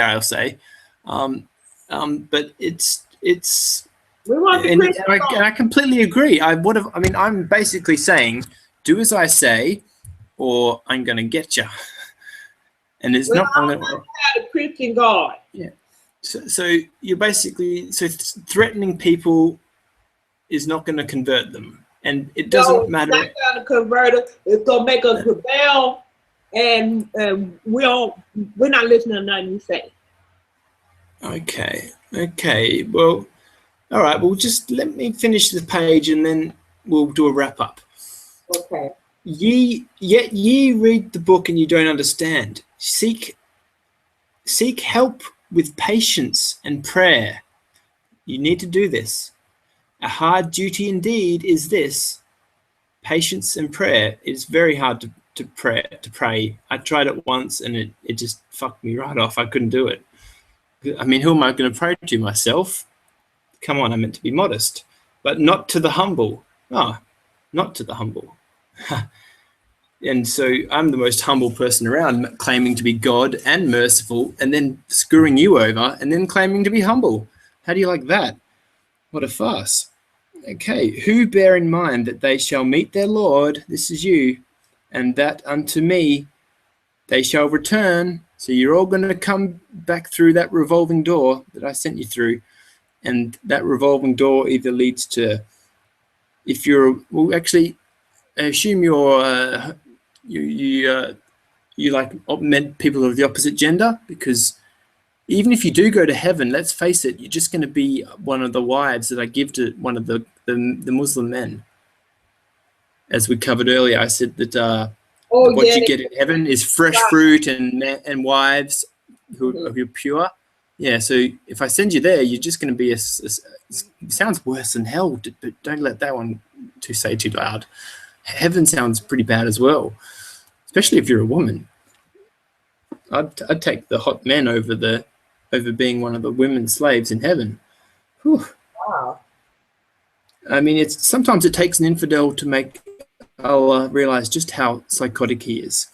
I'll say. But it's. We want and I completely agree. I'm basically saying, do as I say, or I'm going to get you. And it's not. I'm going to have a Christian God. Yeah. So you're basically threatening people is not going to convert them, and it doesn't matter. It's not going to convert us. It's going to make us rebel, and we're not listening to nothing you say. Okay. Well, all right. Well, just let me finish the page, and then we'll do a wrap up. Okay. Yet ye read the book and you don't understand. Seek help with patience and prayer. You need to do this. A hard duty indeed is this. Patience and prayer. It's very hard to pray. I tried it once and it just fucked me right off. I couldn't do it. I mean, who am I going to pray to? Myself? Come on, I'm meant to be modest. But not to the humble. Oh, not to the humble. And so I'm the most humble person around, claiming to be God and merciful, and then screwing you over, and then claiming to be humble. How do you like that? What a farce. Okay, who bear in mind that they shall meet their Lord, this is you, and that unto me they shall return. So you're all going to come back through that revolving door that I sent you through. And that revolving door either leads to, if you're, well, actually, I assume you like meant people of the opposite gender, because even if you do go to heaven, let's face it, you're just going to be one of the wives that I give to one of the Muslim men. As we covered earlier, I said that what you get in heaven is fresh fruit and wives who are pure. Yeah, so if I send you there, you're just going to be it sounds worse than hell, but don't let that one say too loud. Heaven sounds pretty bad as well, especially if you're a woman. I'd take the hot men over being one of the women's slaves in heaven. Whew. Wow. I mean, sometimes it takes an infidel to make Allah realize just how psychotic he is.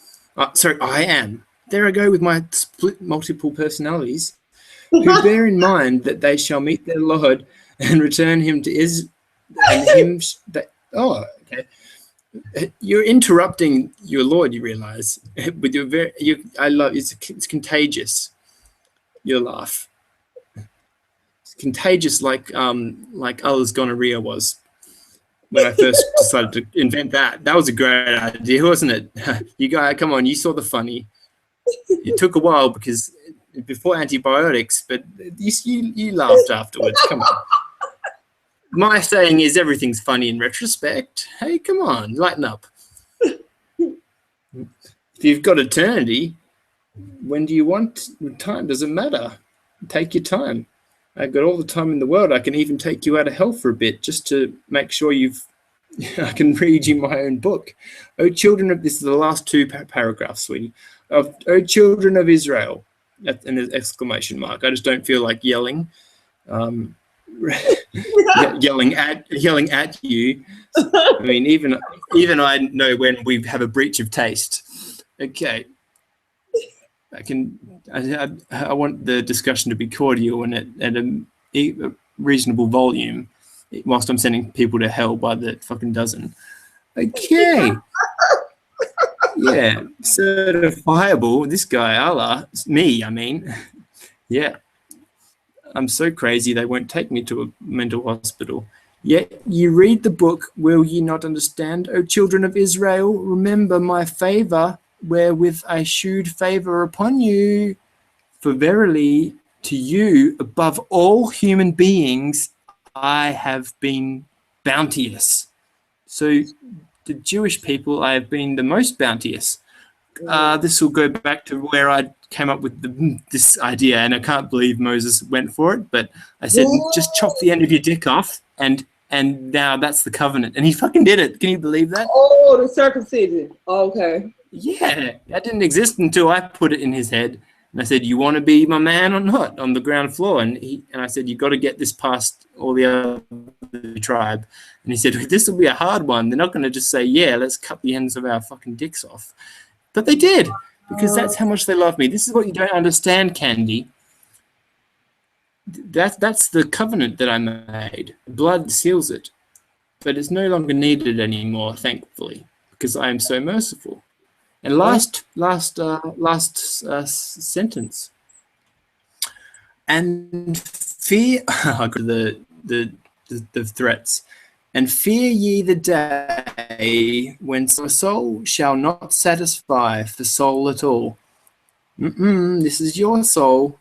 Sorry, I am. There I go with my split multiple personalities. Who bear in mind that they shall meet their Lord and return him to oh, okay. You're interrupting your Lord, you realize, with your I love it's contagious. Your laugh. It's contagious like Allah's gonorrhea was when I first decided to invent that. That was a great idea, wasn't it? You guys, come on, you saw the funny. It took a while because before antibiotics, but you laughed afterwards. Come on. My saying is everything's funny in retrospect. Hey, come on, lighten up. If you've got eternity, when do you want time? Doesn't matter. Take your time. I've got all the time in the world. I can even take you out of hell for a bit just to make sure I can read you my own book. Oh, children of, this is the last two paragraphs, sweetie. Oh, children of Israel. And there's exclamation mark. I just don't feel like yelling. Yelling at you. I mean, even I know when we have a breach of taste. Okay. I want the discussion to be cordial and at a reasonable volume, whilst I'm sending people to hell by the fucking dozen. Okay. Yeah, certifiable. This guy, Allah, me, I mean. Yeah. I'm so crazy they won't take me to a mental hospital. Yet you read the book, will ye not understand? O children of Israel, remember my favor, wherewith I shewed favor upon you. For verily to you, above all human beings, I have been bounteous. So the Jewish people, I have been the most bounteous. This will go back to where I came up with this idea, and I can't believe Moses went for it, but I said, just chop the end of your dick off, and now that's the covenant. And he fucking did it. Can you believe that? Oh, the circumcision. Okay. Yeah, that didn't exist until I put it in his head. And I said, you want to be my man or not on the ground floor? And I said, you got to get this past all the other tribe. And he said, this will be a hard one. They're not going to just say, yeah, let's cut the ends of our fucking dicks off. But they did, because that's how much they love me. This is what you don't understand, Candy. That's the covenant that I made. Blood seals it. But it's no longer needed anymore, thankfully, because I am so merciful. And last sentence. And fear the threats. And fear ye the day when a soul shall not satisfy for soul at all. This is your soul.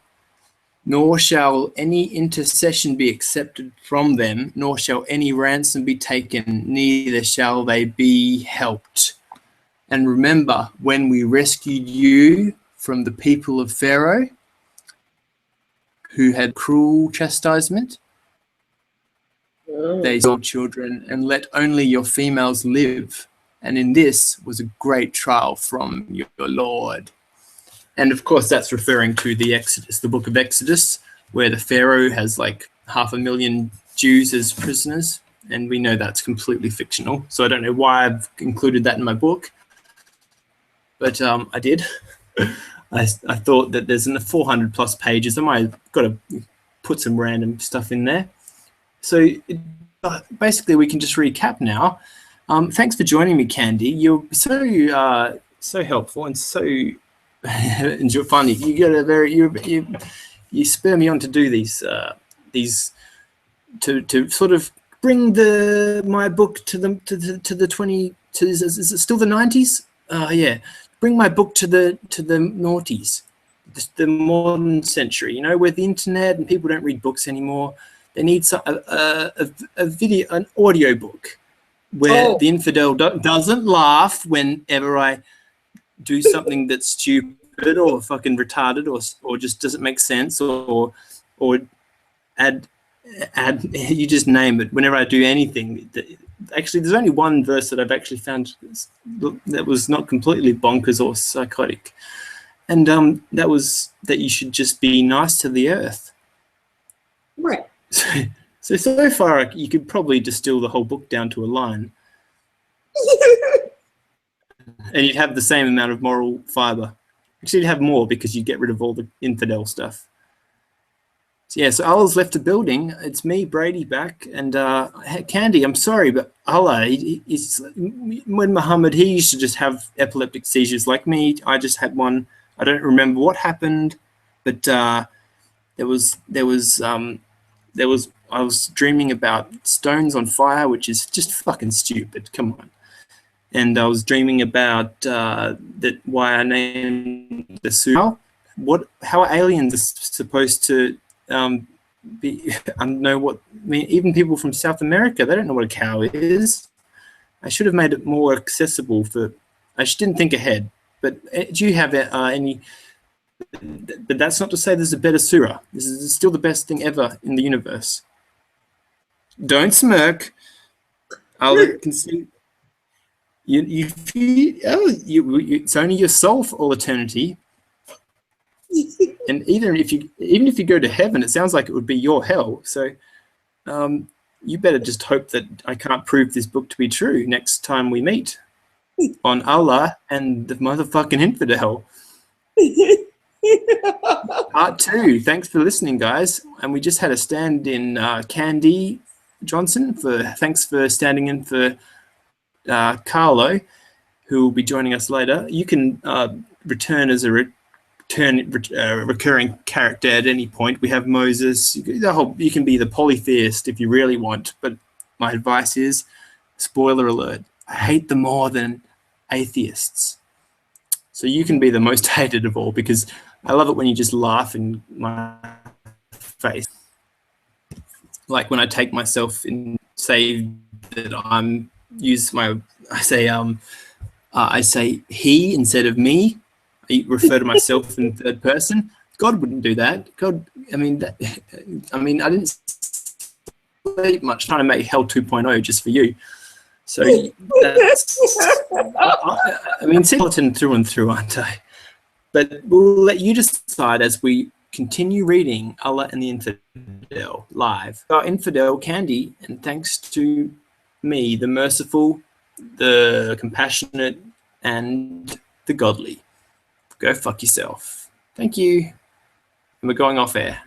Nor shall any intercession be accepted from them, nor shall any ransom be taken, neither shall they be helped. And remember, when we rescued you from the people of Pharaoh, who had cruel chastisement, they sold children and let only your females live. And in this was a great trial from your Lord. And of course, that's referring to the Exodus, the book of Exodus, where the Pharaoh has like 500,000 Jews as prisoners. And we know that's completely fictional. So I don't know why I've included that in my book. but I did. I thought that there's 400 plus pages. I might have got to put some random stuff in there. So basically, we can just recap now. Thanks for joining me, Candy. You're so helpful and so funny. You get a very you spur me on to do these to sort of bring my book to the 20 to is it still the 90s? Yeah, bring my book to the noughties, the modern century. You know, where the internet and people don't read books anymore. They need a video, an audio book, where the infidel doesn't laugh whenever I do something that's stupid or fucking retarded or just doesn't make sense or add you just name it. Whenever I do anything, actually, there's only one verse that I've actually found that was not completely bonkers or psychotic, and that was that you should just be nice to the earth. Right. So far, you could probably distill the whole book down to a line. And you'd have the same amount of moral fiber. Actually, you'd have more because you'd get rid of all the infidel stuff. So yeah, so Allah's left the building. It's me, Brady, back. And Candy, I'm sorry, but Allah, when Muhammad, he used to just have epileptic seizures like me. I just had one. I don't remember what happened, but I was dreaming about stones on fire, which is just fucking stupid. Come on. And I was dreaming about that why I named the sura. How are aliens supposed to be? I don't know what. I mean, even people from South America, they don't know what a cow is. I should have made it more accessible for. I just didn't think ahead. But do you have any? But that's not to say there's a better surah. This is still the best thing ever in the universe. Don't smirk. I'll concede. It's only yourself for all eternity. And even if you go to heaven, it sounds like it would be your hell. So you better just hope that I can't prove this book to be true next time we meet on Allah and the motherfucking infidel. Part 2. Thanks for listening, guys. And we just had a stand in Candy Johnson. Thanks for standing in for Carlo, who will be joining us later. You can return as a recurring character at any point. We have Moses. You can be the polytheist if you really want. But my advice is, spoiler alert, I hate them more than atheists. So you can be the most hated of all, because I love it when you just laugh in my face. Like when I take myself and say that I say he instead of me. I refer to myself in third person. God wouldn't do that. God, I mean, I didn't sleep much trying to make Hell 2.0 just for you. So that's, I mean, simpleton through and through, aren't I? But we'll let you decide as we continue reading Allah and the Infidel live. Our Infidel Candy, and thanks to me, the merciful, the compassionate, and the godly. Go fuck yourself. Thank you. And we're going off air.